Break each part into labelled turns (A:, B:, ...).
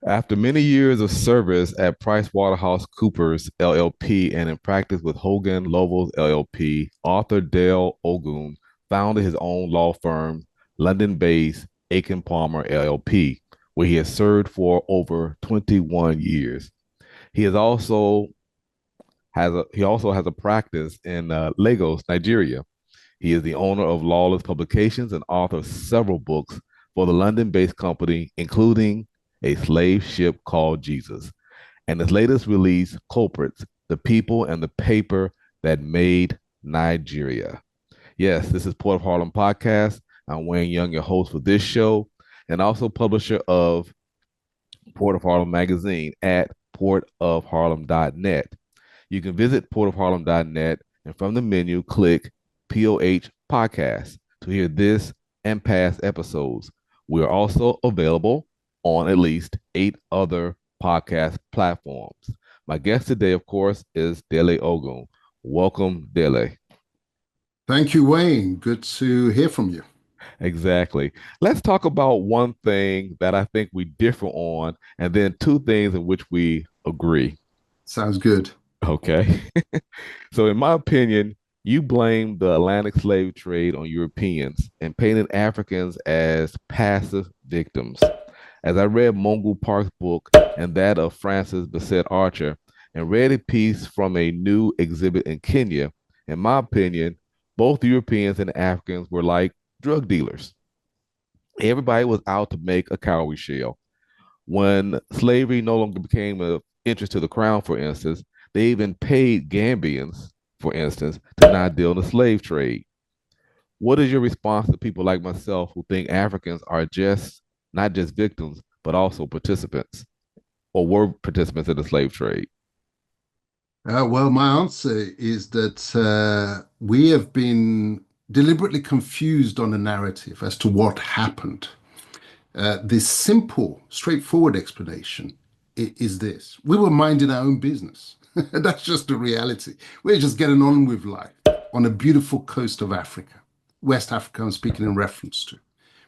A: After many years of service at PricewaterhouseCoopers LLP and in practice with Hogan Lovells LLP, author Dale Ogun founded his own law firm, London-based Aiken Palmer LLP, where he has served for over 21 years. He has also he also has a practice in Lagos, Nigeria. He is the owner of Lawless Publications and author of several books for the London-based company, including A Slave Ship Called Jesus, and his latest release, Culprits, The People and the Paper That Made Nigeria. Yes, this is Port of Harlem Podcast. I'm Wayne Young, your host for this show, and also publisher of Port of Harlem magazine at portofharlem.net. You can visit portofharlem.net and from the menu, click POH Podcast to hear this and past episodes. We are also available on at least 8 other podcast platforms. My guest today, of course, is Dele Ogun. Welcome, Dele.
B: Thank you, Wayne. Good to hear from you.
A: Exactly. Let's talk about one thing that I think we differ on, and then two things in which we agree.
B: Sounds good.
A: Okay. So, in my opinion, you blame the Atlantic slave trade on Europeans and painted Africans as passive victims. As I read Mongol Park's book and that of Francis Bassett Archer, and read a piece from a new exhibit in Kenya, in my opinion, both Europeans and Africans were like drug dealers. Everybody was out to make a cowrie shell. When slavery no longer became of interest to the crown, for instance, they even paid Gambians, for instance, to not deal in the slave trade. What is your response to people like myself who think Africans are just not just victims, but also participants or were participants in the slave trade?
B: Well, my answer is that we have been deliberately confused on the narrative as to what happened. The simple, straightforward explanation is this: we were minding our own business. That's just the reality. We're just getting on with life on a beautiful coast of Africa, West Africa, I'm speaking in reference to.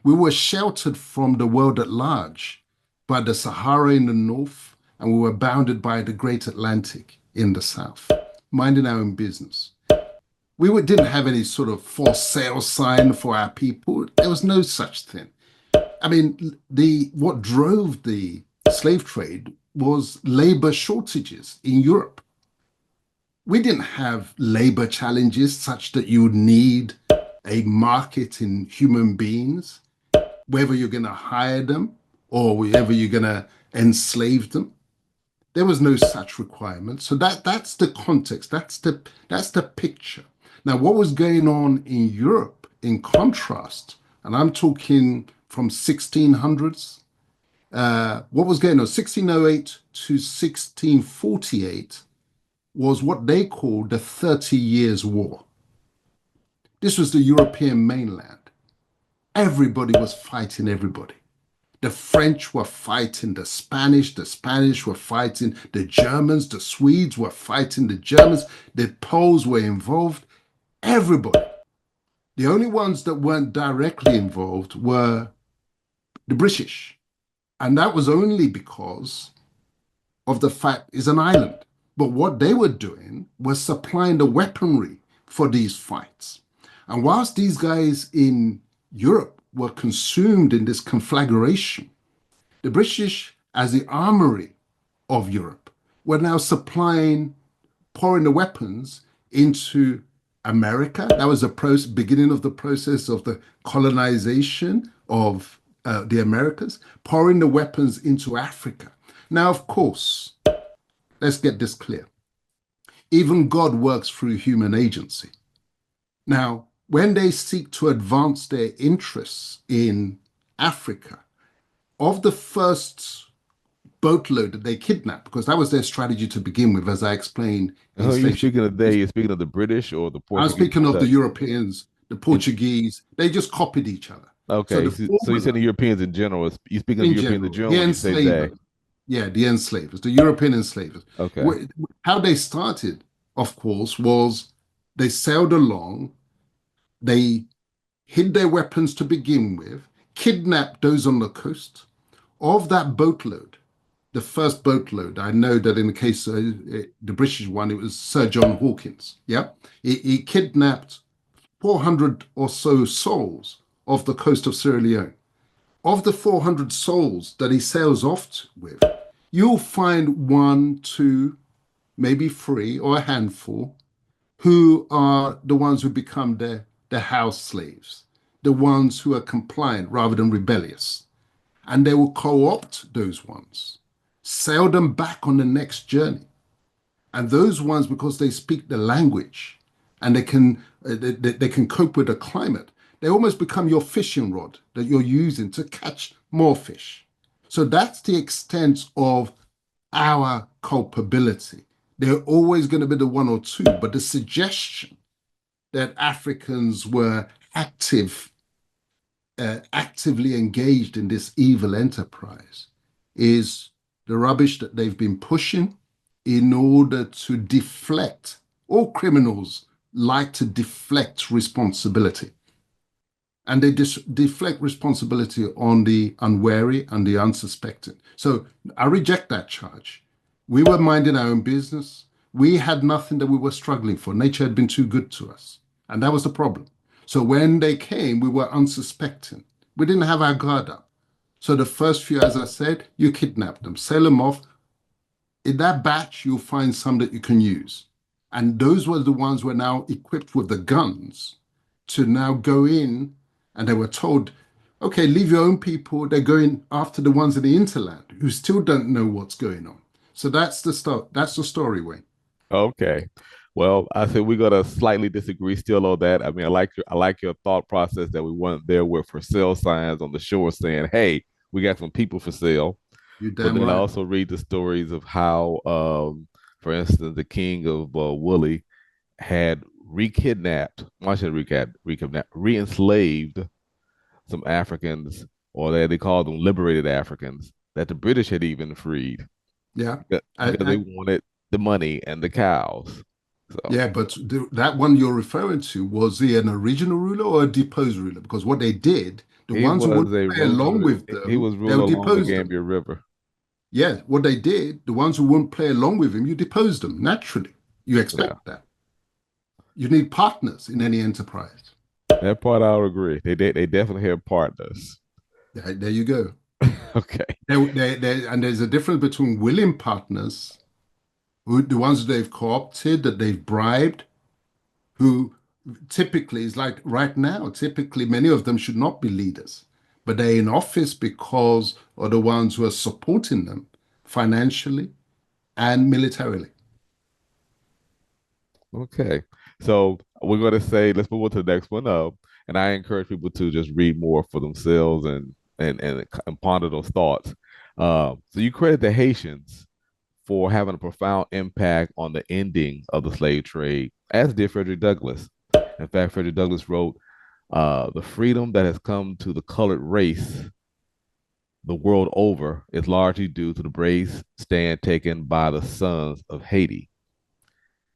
B: We were sheltered from the world at large by the Sahara in the north, and we were bounded by the great Atlantic in the south, minding our own business. Didn't have any sort of for sale sign for our people. There was no such thing. I mean, the what drove the slave trade was labor shortages in Europe. We didn't have labor challenges such that you would need a market in human beings, whether you're going to hire them or whether you're going to enslave them. There was no such requirement. So that's the context. That's the picture. Now, what was going on in Europe, in contrast, and I'm talking from 1600s, what was going on 1608 to 1648 was what they called the 30 Years' War. This was the European mainland. Everybody was fighting everybody. The French were fighting the Spanish were fighting the Germans, the Swedes were fighting the Germans, the Poles were involved, everybody. The only ones that weren't directly involved were the British. And that was only because of the fact it's an island. But what they were doing was supplying the weaponry for these fights. And whilst these guys in Europe were consumed in this conflagration, the British, as the armory of Europe, were now pouring the weapons into America. That was the beginning of the process of the colonization of the Americas, pouring the weapons into Africa. Now, of course, let's get this clear. Even God works through human agency. Now, when they seek to advance their interests in Africa, of the first boatload that they kidnapped, because that was their strategy to begin with, as I explained in
A: Oh, you're
B: Slave Ship.
A: speaking of they, you're speaking of the British or the
B: I'm
A: Portuguese
B: speaking
A: or
B: of the
A: Dutch?
B: Europeans, the Portuguese, they just copied each other. So
A: Okay,
B: the
A: so you said
B: formula
A: the Europeans in general. You speaking of
B: in
A: Europeans in
B: general,
A: general
B: the
A: when you say they.
B: enslavers, yeah, the enslavers, the European enslavers.
A: Okay.
B: How they started, of course, was they sailed along, they hid their weapons to begin with, kidnapped those on the coast. Of that boatload, the first boatload. I know that in the case of the British one, it was Sir John Hawkins. Yeah, he kidnapped 400 or so souls off the coast of Sierra Leone. Of the 400 souls that he sails off with, you'll find one, two, maybe three, or a handful who are the ones who become the house slaves, the ones who are compliant rather than rebellious. And they will co opt those ones, sail them back on the next journey. And those ones, because they speak the language and they can cope with the climate, they almost become your fishing rod that you're using to catch more fish. So that's the extent of our culpability. They're always going to be the one or two, but the suggestion that Africans were actively engaged in this evil enterprise is the rubbish that they've been pushing in order to deflect. All criminals like to deflect responsibility, and they deflect responsibility on the unwary and the unsuspecting. So I reject that charge. We were minding our own business. We had nothing that we were struggling for. Nature had been too good to us, and that was the problem. So when they came, we were unsuspecting. We didn't have our guard up. So the first few, as I said, you kidnap them, sell them off. In that batch, you'll find some that you can use. And those were the ones who were now equipped with the guns to now go in, and they were told, okay, leave your own people. They're going after the ones in the interland who still don't know what's going on. So that's the start. That's the story, Wayne.
A: Okay. Well, I said we're gonna slightly disagree still on that. I mean, I like your thought process that we weren't there with for sale signs on the shore saying, "Hey, we got some people for sale."
B: You're
A: But
B: damn
A: then I
B: right.
A: also read the stories of how, for instance, the king of Woolly had re-kidnapped, well, I should re-kidnapped, re-enslaved some Africans, or they called them liberated Africans that the British had even freed
B: Yeah.
A: because they wanted the money and the cows. So
B: Yeah, but that one you're referring to, was he an original ruler or a deposed ruler? Because what they did, the
A: he
B: ones who
A: was
B: wouldn't
A: a
B: play along
A: ruler.
B: with
A: He
B: them,
A: was ruler
B: they'll
A: along the
B: depose them.
A: Gambia River.
B: Yeah, what they did, the ones who wouldn't play along with him, you depose them naturally. You
A: Yeah,
B: expect that. You need partners in any enterprise.
A: that part I would agree. They definitely had partners.
B: There you go.
A: Okay.
B: And there's a difference between willing partners, the ones that they've co-opted, that they've bribed, who typically is like right now, typically many of them should not be leaders, but they're in office because of the ones who are supporting them financially and militarily.
A: Okay. So we're going to say, let's move on to the next one. And I encourage people to just read more for themselves and ponder those thoughts. So you credit the Haitians for having a profound impact on the ending of the slave trade, as did Frederick Douglass. In fact, Frederick Douglass wrote, "The freedom that has come to the colored race the world over is largely due to the brave stand taken by the sons of Haiti.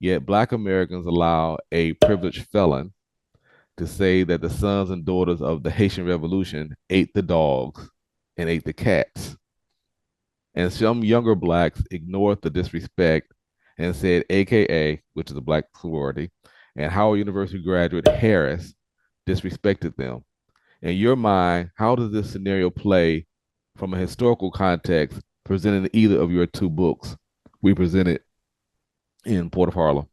A: Yet Black Americans allow a privileged felon to say that the sons and daughters of the Haitian Revolution ate the dogs and ate the cats. And some younger blacks ignored the disrespect and said AKA, which is a black sorority, and Howard University graduate Harris disrespected them. In your mind, how does this scenario play from a historical context presented in either of your two books we presented in Port of Harlem?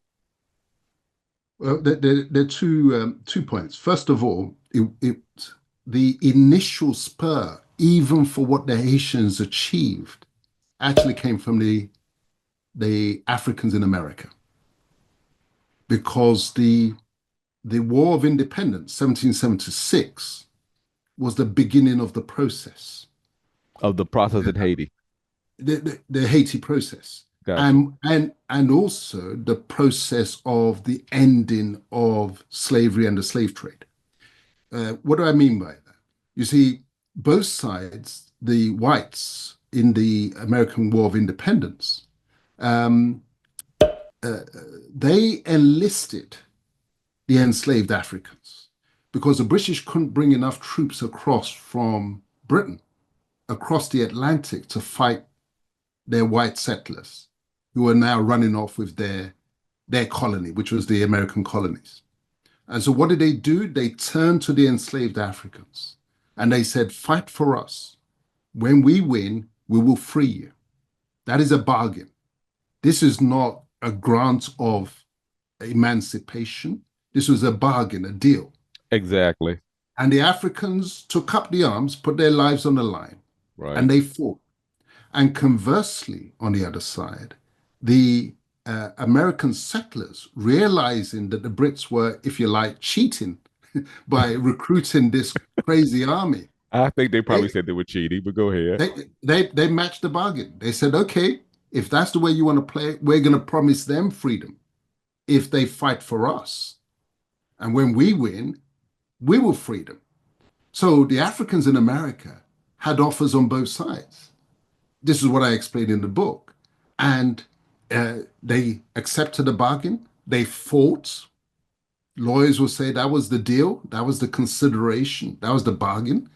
B: Well, there are two points. First of all, the initial spur, even for what the Haitians achieved, actually came from the Africans in America, because the War of Independence, 1776, was the beginning of the process,
A: Of the process in Haiti.
B: the Haiti process,
A: Gotcha.
B: and also the process of the ending of slavery and the slave trade. What do I mean by that? You see, both sides, the whites in the American War of Independence, um, uh, they enlisted the enslaved Africans because the British couldn't bring enough troops across from Britain, across the Atlantic, to fight their white settlers who were now running off with their colony, which was the American colonies. And so what did they do? They turned to the enslaved Africans and they said, fight for us. When we win, we will free you. That is a bargain. This is not a grant of emancipation. This was a bargain, a deal.
A: Exactly.
B: And the Africans took up the arms, put their lives on the line,
A: Right.
B: and they fought. And conversely, on the other side, the American settlers, realizing that the Brits were, if you like, cheating by recruiting this crazy army,
A: I think they probably
B: they
A: said they were cheating, but go ahead.
B: they matched the bargain. They said, okay, if that's the way you want to play it, we're going to promise them freedom if they fight for us. And when we win, we will free them. So the Africans in America had offers on both sides. This is what I explained in the book. And they accepted the bargain. They fought. Lawyers will say that was the deal, that was the consideration, that was the bargain.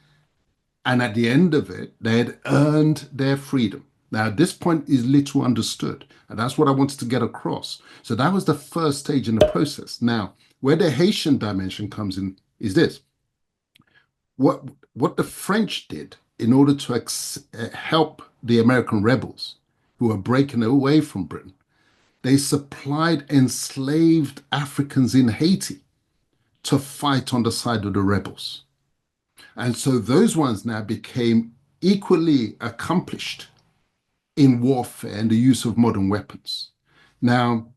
B: And at the end of it, they had earned their freedom. Now, this point is little understood, and that's what I wanted to get across. So that was the first stage in the process. Now, where the Haitian dimension comes in is this: what what the French did in order to help the American rebels who were breaking away from Britain. They supplied enslaved Africans in Haiti to fight on the side of the rebels. And so those ones now became equally accomplished in warfare and the use of modern weapons. Now,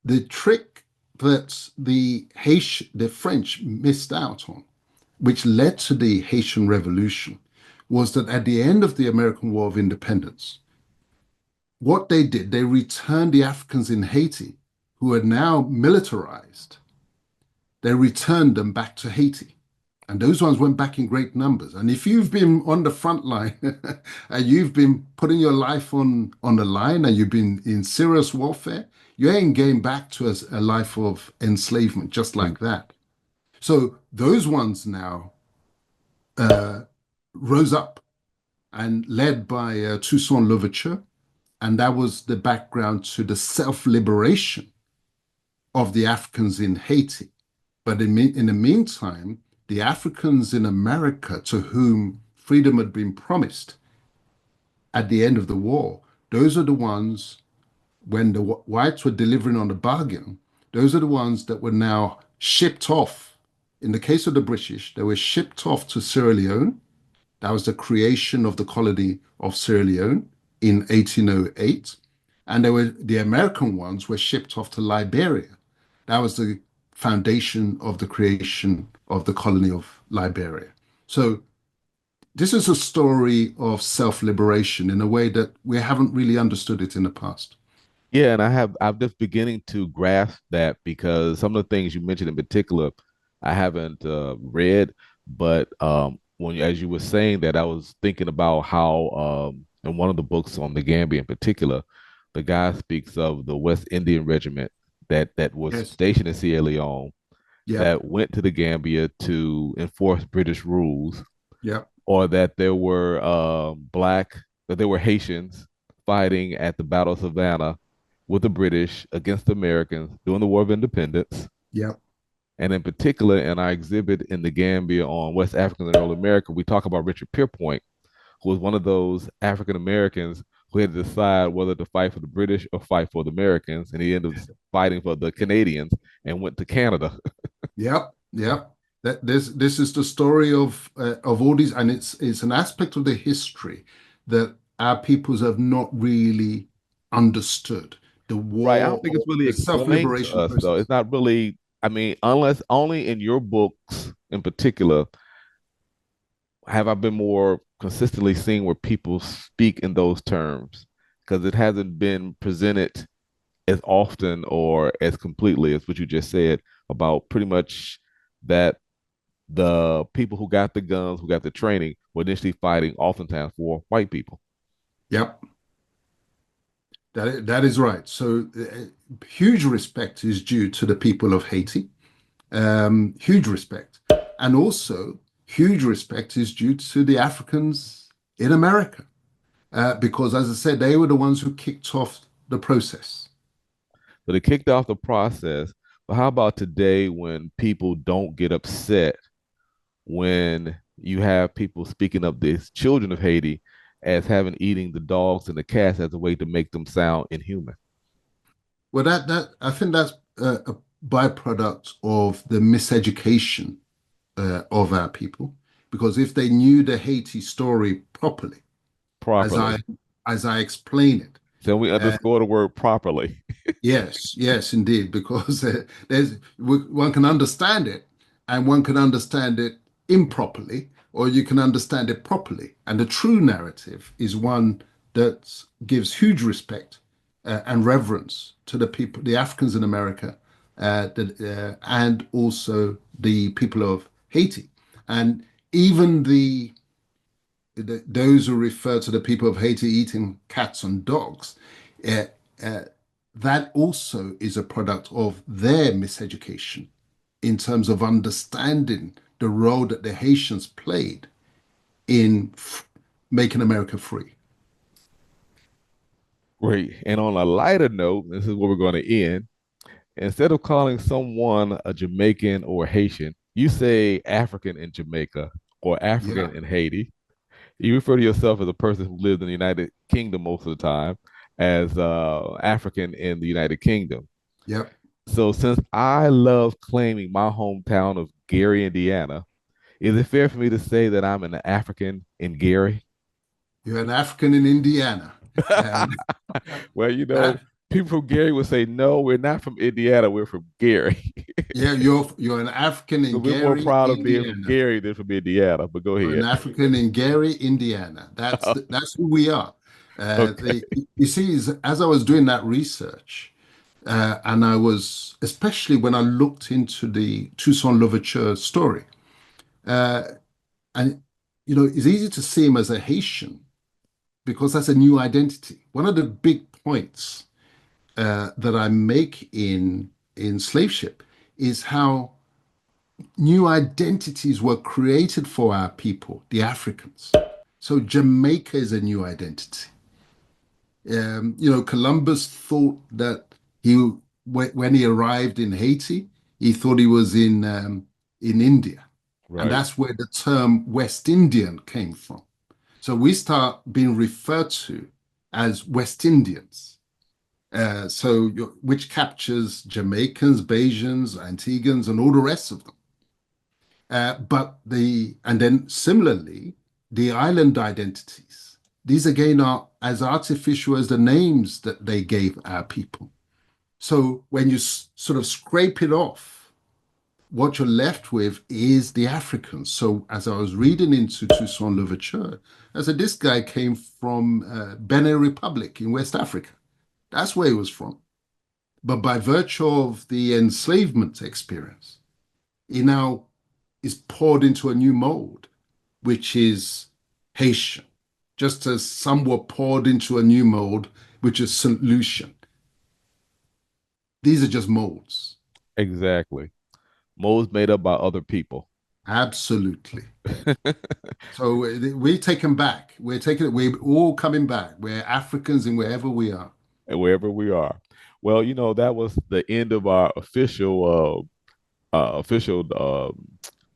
B: the trick that the French missed out on, which led to the Haitian Revolution, was that at the end of the American War of Independence, what they did, they returned the Africans in Haiti who had now militarized, they returned them back to Haiti. And those ones went back in great numbers. And if you've been on the front line and you've been putting your life on the line and you've been in serious warfare, you ain't getting back to a life of enslavement just
A: Mm.
B: like that. So those ones now uh, rose up and led by Toussaint Louverture. And that was the background to the self-liberation of the Africans in Haiti. But in the meantime, the Africans in America to whom freedom had been promised at the end of the war, those are the ones, when the whites were delivering on the bargain, those are the ones that were now shipped off. In the case of the British, they were shipped off to Sierra Leone. That was the creation of the colony of Sierra Leone in 1808. And the American ones were shipped off to Liberia. That was the foundation of the creation of the colony of Liberia. So this is a story of self-liberation in a way that we haven't really understood it in the past.
A: Yeah, and I'm just beginning to grasp that because some of the things you mentioned in particular, I haven't read, but as you were saying that, I was thinking about how in one of the books on the Gambia in particular, the guy speaks of the West Indian Regiment that was
B: Yes.
A: stationed in Sierra Leone
B: Yep.
A: that went to the Gambia to enforce British rules,
B: Yep.
A: or that there were that there were Haitians fighting at the Battle of Savannah with the British against the Americans during the War of Independence.
B: Yep.
A: And in particular, in our exhibit in the Gambia on West Africans in early America, we talk about Richard Pierpoint, who was one of those African Americans who had to decide whether to fight for the British or fight for the Americans. And he ended up fighting for the Canadians and went to Canada.
B: Yep. Yep. This is the story of all these, and it's an aspect of the history that our peoples have not really understood. The
A: Right. I don't
B: war,
A: think it's
B: or
A: really
B: the
A: explained to
B: self-liberation
A: us, though.
B: process.
A: It's not really, I mean, unless only in your books in particular have I been more consistently seeing where people speak in those terms because it hasn't been presented as often or as completely as what you just said about pretty much that the people who got the guns, who got the training, were initially fighting oftentimes for white people.
B: Yep, that is right. So huge respect is due to the people of Haiti. Huge respect, and also huge respect is due to the Africans in America. because, as I said, they were the ones who kicked off the process.
A: So they kicked off the process. But how about today when people don't get upset when you have people speaking of these children of Haiti as having eating the dogs and the cats as a way to make them sound inhuman?
B: Well, that I think that's a byproduct of the miseducation of our people, because if they knew the Haiti story properly, as I
A: Properly.
B: as I explain it,
A: So we
B: uh,
A: underscore the word properly.
B: yes, yes, indeed, because one can understand it, and one can understand it improperly, or you can understand it properly. And the true narrative is one that gives huge respect and reverence to the people, the Africans in America, and also the people of Haiti, and even those who refer to the people of Haiti eating cats and dogs, uh, uh, that also is a product of their miseducation in terms of understanding the role that the Haitians played in making America free.
A: Great. And on a lighter note, this is where we're going to end. Instead of calling someone a Jamaican or Haitian, you say African in Jamaica or
B: Yeah,
A: African in Haiti. You refer to yourself as a person who lived in the United Kingdom most of the time, as African in the United Kingdom.
B: yep.
A: So, since I love claiming my hometown of Gary, Indiana, is it fair for me to say that I'm an African in Gary?
B: You're an African in Indiana, and
A: Well,
B: that
A: people from Gary would say, no, we're not from Indiana, we're from Gary.
B: yeah, you're an African
A: So
B: in
A: we're more
B: Gary,
A: proud of being from
B: Indiana.
A: Gary than from Indiana, but go
B: You're an
A: ahead.
B: African in Gary, Indiana. That's who we are.
A: Okay.
B: You see, as I was doing that research, and I was, especially when I looked into the Toussaint Louverture story, uh, and it's easy to see him as a Haitian because that's a new identity. One of the big points that I make in slave ship is how new identities were created for our people, the Africans. So Jamaica is a new identity. Columbus thought that when he arrived in Haiti, he thought he was in India, and
A: Right.
B: that's where the term West Indian came from. So we start being referred to as West Indians. Which captures Jamaicans, Bajans, Antiguans, and all the rest of them. And then similarly, the island identities. These again are as artificial as the names that they gave our people. So when you sort of scrape it off, what you're left with is the Africans. So as I was reading into Toussaint Louverture, I said this guy came from Benin Republic in West Africa. That's where he was from. But by virtue of the enslavement experience, he now is poured into a new mold, which is Haitian, just as some were poured into a new mold, which is St. Lucian. These are just molds.
A: Exactly. Modes made up by other people.
B: Absolutely. So we take them back. We're all coming back. We're Africans in wherever we are.
A: And wherever we are. Well, that was the end of our official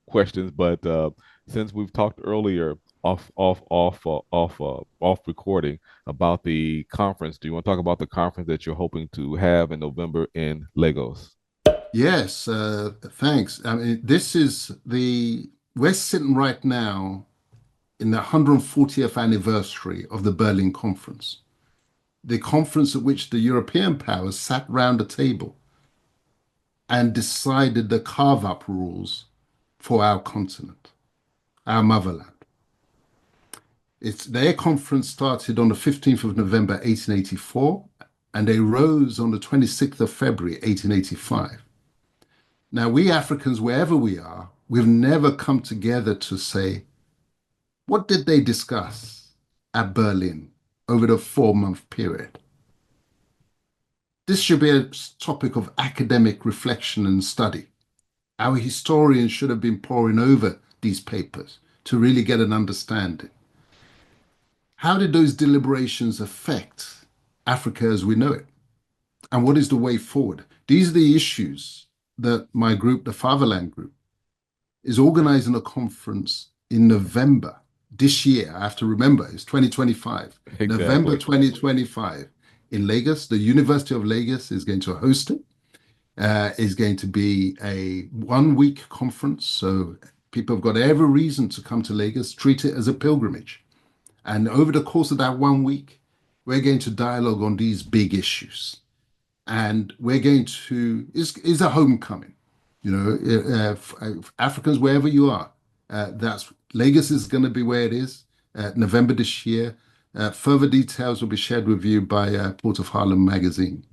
A: questions. But since we've talked earlier off recording about the conference, do you want to talk about the conference that you're hoping to have in November in Lagos?
B: Yes, thanks. I mean, we're sitting right now in the 140th anniversary of the Berlin Conference, the conference at which the European powers sat round a table and decided the carve up rules for our continent, our motherland. Their conference started on the 15th of November, 1884, and they rose on the 26th of February, 1885. Now, we Africans, wherever we are, we've never come together to say, what did they discuss at Berlin over the 4-month period? This should be a topic of academic reflection and study. Our historians should have been poring over these papers to really get an understanding. how did those deliberations affect Africa as we know it? And what is the way forward? These are the issues that my group, the Fatherland Group, is organizing a conference in November this year. I have to remember, it's 2025, November
A: Exactly.
B: 2025 in Lagos. The University of Lagos is going to host it. Is going to be a 1 week conference. So people have got every reason to come to Lagos, treat it as a pilgrimage. And over the course of that 1 week, we're going to dialogue on these big issues. And we're going to, is a homecoming. You know, Africans, wherever you are, that's Lagos is going to be where it is, November this year. Further details will be shared with you by Port of Harlem magazine.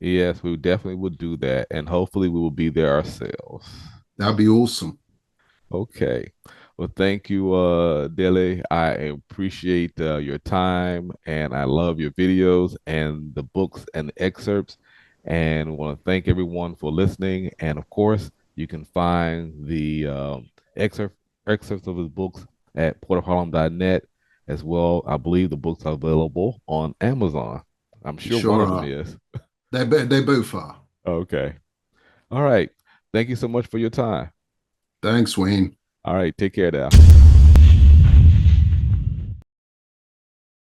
A: Yes, we definitely will do that, and hopefully we will be there ourselves.
B: That'd be awesome.
A: Okay. Well, thank you, Dele. I appreciate your time, and I love your videos and the books and the excerpts. And want to thank everyone for listening. And of course, you can find the excerpt excerpts of his books at portofharlem.net as well. I believe the books are available on Amazon. I'm sure one
B: Sure
A: of them
B: are.
A: is.
B: They both are.
A: Okay. All right. Thank you so much for your time.
B: Thanks, Wayne.
A: All right. Take care now.